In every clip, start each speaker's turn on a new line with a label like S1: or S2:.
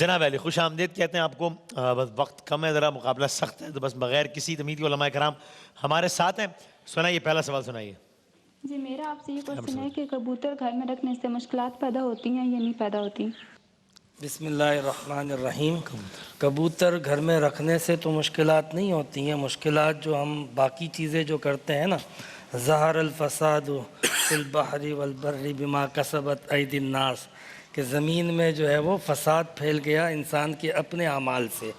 S1: جناب علی خوش آمدید کہتے ہیں آپ کو. بس وقت کم ہے, ذرا مقابلہ سخت ہے, تو بس بغیر کسی تمید کے علماء کرام ہمارے ساتھ ہیں. سنائیے, پہلا سوال سنائیے.
S2: جی میرا آپ سے یہ کوشچن ہے کہ کبوتر گھر میں رکھنے سے مشکلات پیدا ہوتی ہیں یا نہیں پیدا ہوتی؟
S3: بسم اللہ الرحمن الرحیم. کبوتر گھر میں رکھنے سے تو مشکلات نہیں ہوتی ہیں. مشکلات جو ہم باقی چیزیں جو کرتے ہیں نا, ظہر الفساد فی البحر والبر بما کسبت ایدی الناس, کہ زمین میں جو ہے وہ فساد پھیل گیا انسان کے اپنے اعمال سے.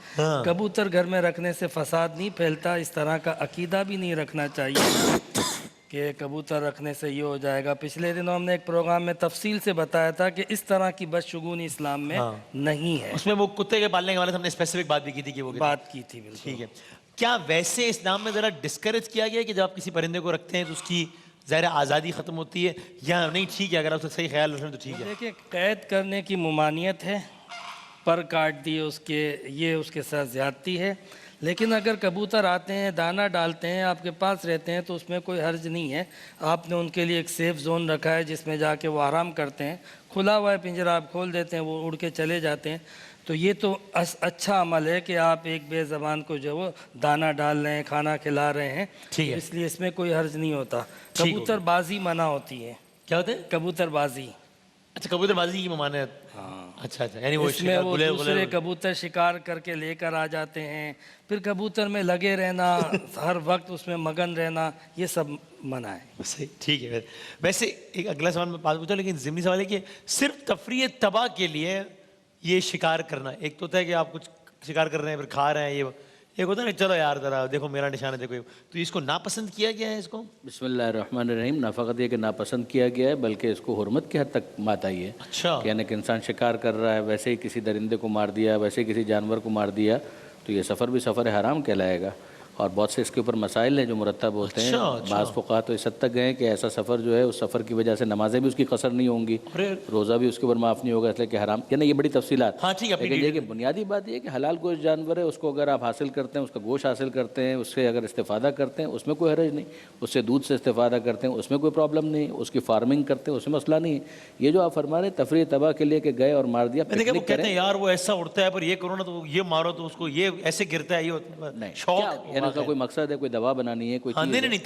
S3: کبوتر گھر میں رکھنے سے فساد نہیں پھیلتا. اس طرح کا عقیدہ بھی نہیں رکھنا چاہیے کہ کبوتر رکھنے سے یہ ہو جائے گا. پچھلے دنوں ہم نے ایک پروگرام میں تفصیل سے بتایا تھا کہ اس طرح کی بدشگونی اسلام میں نہیں ہے.
S1: اس میں وہ کتے کے پالنے کے والے ہم نے اسپیسیفک بات بھی کی تھی کہ وہ
S3: بات کی تھی. بالکل
S1: ٹھیک ہے. کیا ویسے اسلام میں ذرا ڈسکریج کیا گیا کہ جب آپ کسی پرندے کو رکھتے ہیں تو اس کی ظاہر آزادی ختم ہوتی ہے, یا نہیں ٹھیک ہے اگر آپ صحیح خیال رکھیں تو ٹھیک ہے؟
S3: دیکھیے, قید کرنے کی ممانعت ہے, پر کاٹ دیے اس کے, یہ اس کے ساتھ زیادتی ہے. لیکن اگر کبوتر آتے ہیں, دانہ ڈالتے ہیں, آپ کے پاس رہتے ہیں, تو اس میں کوئی حرج نہیں ہے. آپ نے ان کے لیے ایک سیف زون رکھا ہے جس میں جا کے وہ آرام کرتے ہیں. کھلا ہوا ہے پنجرہ, آپ کھول دیتے ہیں, وہ اڑ کے چلے جاتے ہیں. تو یہ تو اچھا عمل ہے کہ آپ ایک بے زبان کو جو وہ دانہ ڈال رہے ہیں, کھانا کھلا رہے ہیں. اس لیے اس میں کوئی حرج نہیں ہوتا. کبوتر بازی منع ہوتی ہے.
S1: کیا ہوتے ہیں؟
S3: کبوتر بازی.
S1: اچھا, کبوتر بازی کی ممانعت.
S3: ہاں.
S1: اچھا اچھا, یعنی وہ
S3: اس میں وہ دوسرے کبوتر شکار کر کے لے کر آ جاتے ہیں, پھر کبوتر میں لگے رہنا, ہر وقت اس میں مگن رہنا, یہ سب منع ہے.
S1: صحیح, ٹھیک ہے. ویسے ایک اگلا سوال میں بات پوچھا, لیکن ضمنی سوال ہے کہ صرف تفریح تباہ کے لیے یہ شکار کرنا, ایک تو ہوتا ہے کہ آپ کچھ شکار کر رہے ہیں پھر کھا رہے ہیں, یہ ایک ہوتا ہے نا چلو یار ذرا دیکھو میرا نشان ہے دیکھو, تو اس کو ناپسند کیا گیا ہے اس کو؟
S4: بسم اللہ الرحمن الرحیم. نہ فقط یہ کہ ناپسند کیا گیا ہے بلکہ اس کو حرمت کی حد تک بات آئی ہے.
S1: اچھا,
S4: یعنی کہ انسان شکار کر رہا ہے, ویسے ہی کسی درندے کو مار دیا, ویسے ہی کسی جانور کو مار دیا, تو یہ سفر بھی سفر حرام کہلائے گا. اور بہت سے اس کے اوپر مسائل ہیں جو مرتب ہوتے ہیں. بعض فقہاء تو اس حد تک گئے کہ ایسا سفر جو ہے اس سفر کی وجہ سے نمازیں بھی اس کی قصر نہیں ہوں گی, روزہ بھی اس کے اوپر معاف نہیں ہوگا, اس لیے کہ حرام, یعنی یہ بڑی تفصیلات. لیکن یہ کہ بنیادی بات یہ ہے کہ حلال گوشت جانور ہے, اس کو اگر آپ حاصل کرتے ہیں, اس کا گوشت حاصل کرتے ہیں, اس سے اگر استفادہ کرتے ہیں, اس میں کوئی حرج نہیں. اس سے دودھ سے استفادہ کرتے ہیں, اس میں کوئی پرابلم نہیں. اس کی فارمنگ کرتے ہیں, اس میں مسئلہ نہیں ہے. یہ جو آپ فرما رہے ہیں تفریح تباہ کے لیے کہ گئے اور مار دیا,
S1: پکنک کریں یار وہ ایسا اڑتا ہے پر یہ کرو نا تو یہ مارو تو اس کو یہ ایسے گرتا ہے, یہ شوق,
S4: یعنی اس کا کوئی مقصد ہے, کوئی دوا بنانی ہے, کوئی چیز.
S1: نہیں,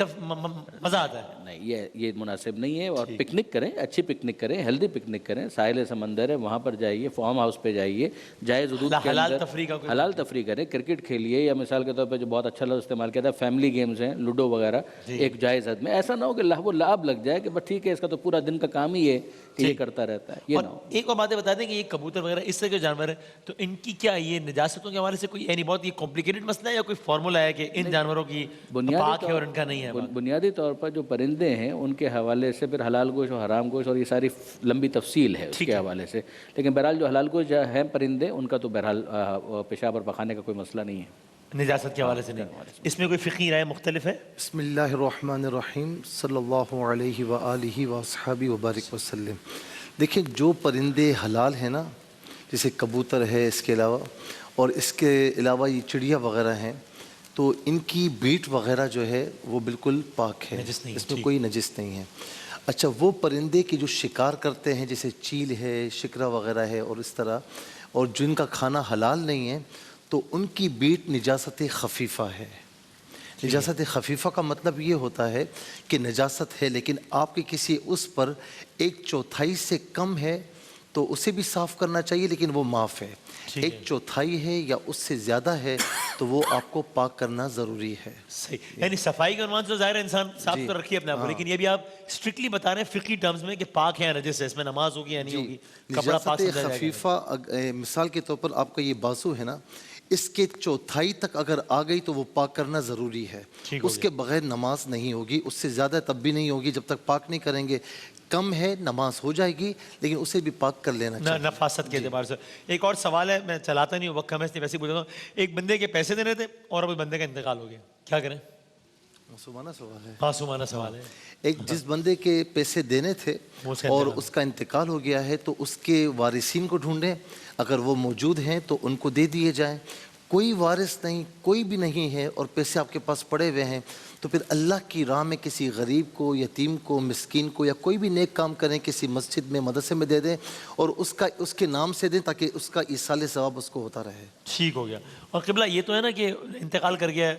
S1: مزہ آتا ہے.
S4: نہیں, یہ مناسب نہیں ہے. اور پکنک کریں, اچھی پکنک کریں, ہیلدی پکنک کریں. ساحل سمندر ہے, وہاں پر جائیے, فارم ہاؤس پہ جائیے, جائز حدود کے اندر حلال تفریح کریں. کرکٹ کھیلیے, یا مثال کے طور پہ جو بہت اچھا لفظ استعمال کیا تھا فیملی گیمز ہیں, لوڈو وغیرہ, ایک جائز حد میں. ایسا نہ ہو کہ وہ لعب لگ جائے کہ بس ٹھیک ہے اس کا تو پورا دن کا کام ہی ہے کہ یہ کرتا رہتا ہے. یہ نہ ہو.
S1: ایک اور باتیں بتا دیں کہ یہ کبوتر وغیرہ اس طرح کے جانور ہیں, تو ان کی کیا یہ نجاستوں کے حوالے سے کوئی یعنی بہت یہ کمپلیکیٹڈ مسئلہ ہے, یا کوئی فارمولا ہے کہ ان جانوروں کی پاک ہے اور ان کا نہیں ہے؟
S4: بنیادی طور پر جو پرندے ہیں ان کے حوالے سے پھر حلال گوشت اور حرام گوشت اور یہ ساری لمبی تفصیل ہے اس کے حوالے سے. لیکن بہرحال جو حلال گوشت ہیں پرندے, ان کا تو بہرحال پیشاب اور پخانے کا کوئی مسئلہ نہیں ہے,
S1: نجاست کے حوالے سے نہیں. اس میں کوئی فقہی رائے مختلف ہے؟
S5: بسم اللہ الرحمن الرحیم. صلی اللہ علیہ وآلہ وصحبہ وبارک وسلم. دیکھیں, جو پرندے حلال ہیں نا, جیسے کبوتر ہے, اس کے علاوہ اور اس کے علاوہ یہ چڑیا وغیرہ ہیں, تو ان کی بیٹ وغیرہ جو ہے وہ بالکل پاک ہے, اس میں کوئی نجس نہیں ہے. اچھا, وہ پرندے کی جو شکار کرتے ہیں جیسے چیل ہے, شکرا وغیرہ ہے, اور اس طرح, اور جن کا کھانا حلال نہیں ہے, تو ان کی بیٹ نجاست خفیفہ ہے. نجاست خفیفہ کا مطلب یہ ہوتا ہے کہ نجاست ہے لیکن آپ کے کسی اس پر 1/4 سے کم ہے تو اسے بھی صاف کرنا چاہیے, لیکن وہ معاف ہے. 1/4 ہے یا اس سے زیادہ ہے تو وہ آپ کو پاک کرنا ضروری ہے.
S1: صحیح, یعنی صفائی کا عنوان سے ظاہر ہے انسان صاف تو رکھیے اپنے آپ کو, لیکن یہ بھی آپ اسٹرکٹلی بتا رہے ہیں فقہی ٹرمز میں کہ پاک ہے یا نجس ہے, اس میں نماز ہوگی یا نہیں ہوگی, کپڑا پاک سمجھا جائے گا.
S5: خفیفہ مثال کے طور پر آپ کا یہ بازو ہے نا, اس کے 1/4 تک اگر آ گئی تو وہ پاک کرنا ضروری ہے. اس کے بغیر نماز نہیں ہوگی, اس سے زیادہ تب بھی نہیں ہوگی جب تک پاک نہیں کریں گے. کم ہے, نماز ہو جائے گی, لیکن اسے بھی پاک کر لینا چاہیے
S1: نفاست کے اعتبار سے. ایک اور سوال ہے, میں چلاتا نہیں ہوں, وقت کم ہے اس لیے ویسے ہی پوچھتا ہوں. ایک بندے کے پیسے دینے تھے اور اب بندے کا انتقال ہو گیا, کیا کریں؟
S5: معصومانہ سوال ہے.
S1: معصومانہ سوال ہے.
S5: ایک جس بندے کے پیسے دینے تھے اور اس کا انتقال ہو گیا ہے, تو اس کے وارثین کو ڈھونڈیں, اگر وہ موجود ہیں تو ان کو دے دیے جائیں. کوئی وارث نہیں، کوئی بھی نہیں ہے اور پیسے آپ کے پاس پڑے ہوئے ہیں، تو پھر اللہ کی راہ میں کسی غریب کو، یتیم کو، مسکین کو، یا کوئی بھی نیک کام کریں، کسی مسجد میں، مدرسے میں دے دیں اور اس کے نام سے دیں تاکہ اس کا ایصال ثواب اس کو ہوتا رہے۔
S1: ٹھیک ہو گیا۔ اور قبلہ یہ تو ہے نا کہ انتقال کر گیا ہے،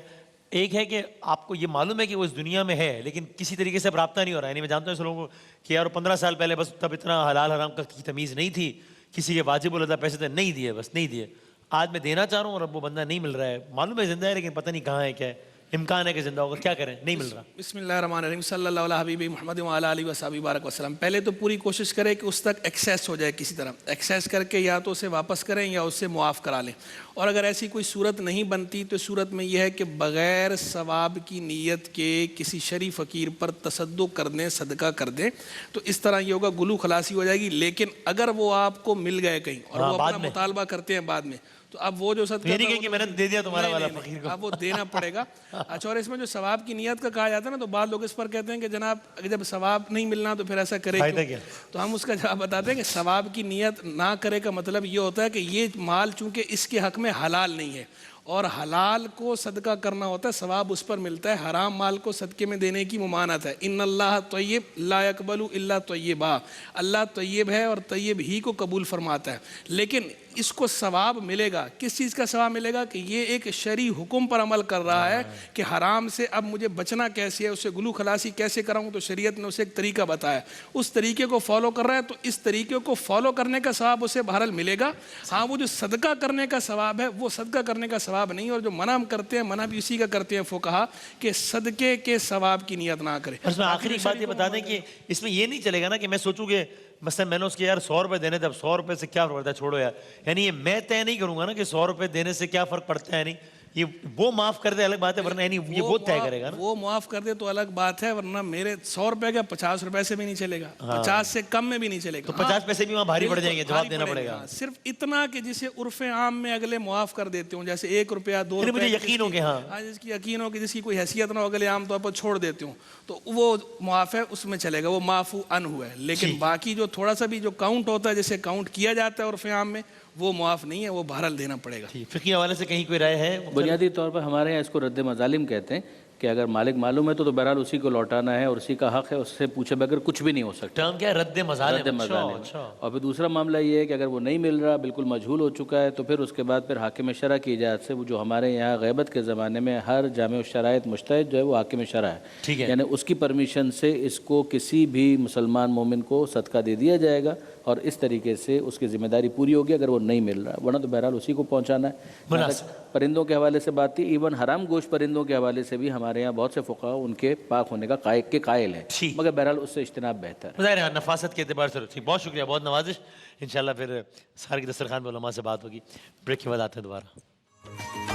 S1: ایک ہے کہ آپ کو یہ معلوم ہے کہ وہ اس دنیا میں ہے لیکن کسی طریقے سے اب رابطہ نہیں ہو رہا ہے، یعنی میں جانتا ہوں اس لوگوں کو کہ یار 15 سال پہلے بس تب اتنا حلال حرام کا کی تمیز نہیں تھی، کسی کے واجب الادا پیسے تھے نہیں دیے، بس نہیں دیے، آج میں دینا چاہ رہا ہوں اور اب وہ بندہ نہیں مل رہا ہے، معلوم ہے زندہ ہے لیکن پتہ نہیں کہاں ہے، کیا ہے، امکان ہے کہ زندہ ہوگا، کیا کریں، نہیں مل رہا۔
S6: بسم اللہ الرحمن الرحیم، صلی اللہ علیہ حبیب محمد وعلی آلہ وصحبہ بارک وسلم۔ پہلے تو پوری کوشش کریں کہ اس تک ایکسیس ہو جائے، کسی طرح ایکسیس کر کے یا تو اسے واپس کریں یا اسے معاف کرا لیں، اور اگر ایسی کوئی صورت نہیں بنتی تو صورت میں یہ ہے کہ بغیر ثواب کی نیت کے کسی شرعی فقیر پر تصدق کر دیں، صدقہ کر دیں، تو اس طرح یہ ہوگا گلو خلاصی ہو جائے گی۔ لیکن اگر وہ آپ کو مل گئے کہیں اور وہ اپنا مطالبہ کرتے ہیں بعد میں، تو اب وہ جو صدقہ
S1: میری کہ میں نے دے دیا تمہارا والا فقیر کو،
S6: اب وہ دینا پڑے گا۔ اچھا، اور اس میں جو ثواب کی نیت کا کہا جاتا ہے نا، تو بعض لوگ اس پر کہتے ہیں کہ جناب جب ثواب نہیں ملنا تو پھر ایسا کرے کیوں؟ تو ہم اس کا جواب بتاتے ہیں کہ ثواب کی نیت نہ کرے کا مطلب یہ ہوتا ہے کہ یہ مال چونکہ اس کے حق میں حلال نہیں ہے، اور حلال کو صدقہ کرنا ہوتا ہے، ثواب اس پر ملتا ہے، حرام مال کو صدقے میں دینے کی ممانعت ہے۔ ان اللہ طیب لا یقبل الا طیبا، اللہ طیب ہے اور طیب ہی کو قبول فرماتا ہے، لیکن اس کو ثواب ملے گا، کس چیز کا ثواب ملے گا؟ کہ یہ ایک شرعی حکم پر عمل کر رہا ہے کہ حرام سے اب مجھے بچنا کیسے ہے، اسے گلو خلاصی کیسے کراؤں، تو شریعت نے اسے ایک طریقہ بتایا، اس طریقے کو فالو کر رہا ہے، تو اس طریقے کو فالو کرنے کا ثواب اسے بہرحال ملے گا۔ ہاں، وہ جو صدقہ کرنے کا ثواب ہے وہ صدقہ کرنے کا ثواب نہیں، اور جو منع ہم کرتے ہیں، منع بھی اسی کا کرتے ہیں فقہا کہ صدقے کے ثواب کی نیت نہ کرے۔
S1: اس میں آخری بات یہ بتا دیں کہ اس میں یہ نہیں چلے گا نا کہ میں سوچوں کہ مثلا میں نے اس کے یار 100 روپے دینے تھے، اب 100 روپے سے کیا فرق پڑتا ہے، چھوڑو یار، یعنی یہ میں طے نہیں کروں گا نا کہ 100 روپے دینے سے کیا فرق پڑتا ہے، نہیں یہ وہ معاف کر دے الگ بات ہے، ورنہ یعنی یہ وہ طے کرے گا نا،
S6: وہ معاف کر دے تو الگ بات ہے، ورنہ میرے 100 روپے کا 50 روپے سے بھی نہیں چلے گا، 50 سے کم میں بھی نہیں چلے گا،
S1: تو 50 پیسے بھی وہاں بھاری پڑ جائیں گے، جواب دینا پڑے گا۔
S6: صرف اتنا کہ جسے عرف عام میں اگلے معاف کر دیتے ہوں، جیسے 1 روپیہ 2 روپے،
S1: مجھے یقین ہو کہ ہاں
S6: جس کی یقین ہو کہ جس کی کوئی حیثیت نہ ہو، اگلے عام طور پر چھوڑ دیتے ہوں، تو وہ معاف ہے، اس میں چلے گا، وہ معفو عنہ ہوا ہے۔ لیکن باقی جو تھوڑا سا بھی جو کاؤنٹ ہوتا ہے، جیسے کاؤنٹ کیا جاتا ہے عرف عام میں، وہ معاف نہیں ہے، وہ بہرحال دینا پڑے گا۔
S1: فقہی حوالے سے کہیں کوئی رائے ہے؟
S4: بنیادی طور پر ہمارے یہاں اس کو رد مظالم کہتے ہیں کہ اگر مالک معلوم ہے تو بہرحال اسی کو لوٹانا ہے اور اسی کا حق ہے، اس سے پوچھے بغیر کچھ بھی نہیں ہو سکتا۔
S1: ٹرم کیا ہے؟ رد مظالم۔
S4: رد مظالم۔ اور پھر دوسرا معاملہ یہ ہے کہ اگر وہ نہیں مل رہا، بالکل مجہول ہو چکا ہے، تو پھر اس کے بعد پھر حاکم شرع کی اجازت سے، وہ جو ہمارے یہاں غیبت کے زمانے میں ہر جامع الشرائط مجتہد جو ہے وہ حاکم شرع ہے، یعنی اس کی پرمیشن سے اس کو کسی بھی مسلمان مومن کو صدقہ دے دیا جائے گا، اور اس طریقے سے اس کی ذمہ داری پوری ہوگی اگر وہ نہیں مل رہا، ورنہ تو بہرحال اسی کو پہنچانا ہے۔ پرندوں کے حوالے سے بات تھی، ایون حرام گوشت پرندوں کے حوالے سے بھی ہمارے یہاں بہت سے فقہا ان کے پاک ہونے کا قائل ہیں، مگر بہرحال اس سے اجتناب بہتر ہے۔
S1: ظاہر ہے نفاست کے اعتبار سے ٹھیک۔ بہت شکریہ، بہت نوازش، انشاءاللہ پھر سار کی دسترخوان پہ علماء سے بات ہوگی۔ بریک کے بعد آتے ہیں دوبارہ۔